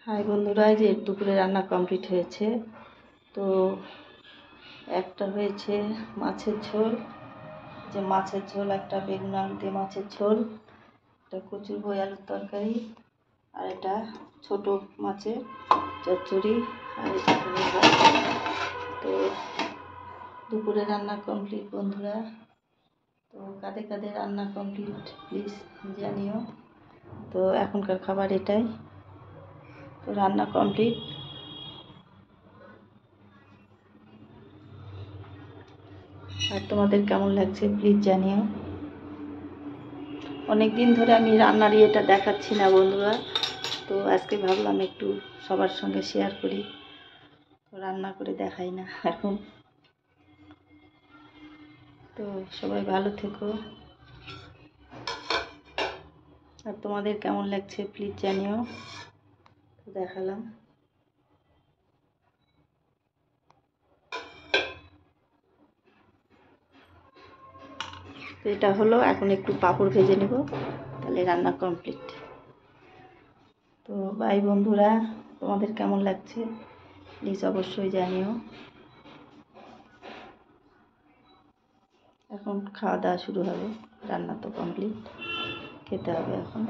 High বন্ধুরা, এই যে দুপুরে রান্না কমপ্লিট হয়েছে। তো একটা হয়েছে মাছের ঝোল, যে মাছের ঝোল, একটা বেগুন আলু দিয়ে মাছের ঝোল, একটা কচুর বই আলুর তরকারি, আর এটা ছোট মাছের চচ্চড়ি, আর এটা হলো ভাত। তো দুপুরে রান্না কমপ্লিট বন্ধুরা। তো কাদের কাদের রান্না কমপ্লিট প্লিজ জানিও। তো এখনকার খাবার এটাই। তো রান্না কমপ্লিট। আর তোমাদের কেমন লাগছে প্লিজ জানিও। অনেক দিন ধরে আমি রান্নার ইয়েটা দেখাচ্ছি না বন্ধুরা, তো আজকে ভাবলাম একটু সবার সঙ্গে শেয়ার করি। তো রান্না করে দেখাই না এখন। তো সবাই ভালো থেকো। আর তোমাদের কেমন লাগছে প্লিজ জানিও। তো দেখালাম। তো এটা হলো, এখন একটু পাঁপড় ভেজে নেব, তাহলে রান্না কমপ্লিট। তো বাই বন্ধুরা, তোমাদের কেমন লাগছে প্লিজ অবশ্যই জানিও। এখন খাওয়া দাওয়া শুরু হবে, রান্না তো কমপ্লিট, খেতে হবে এখন।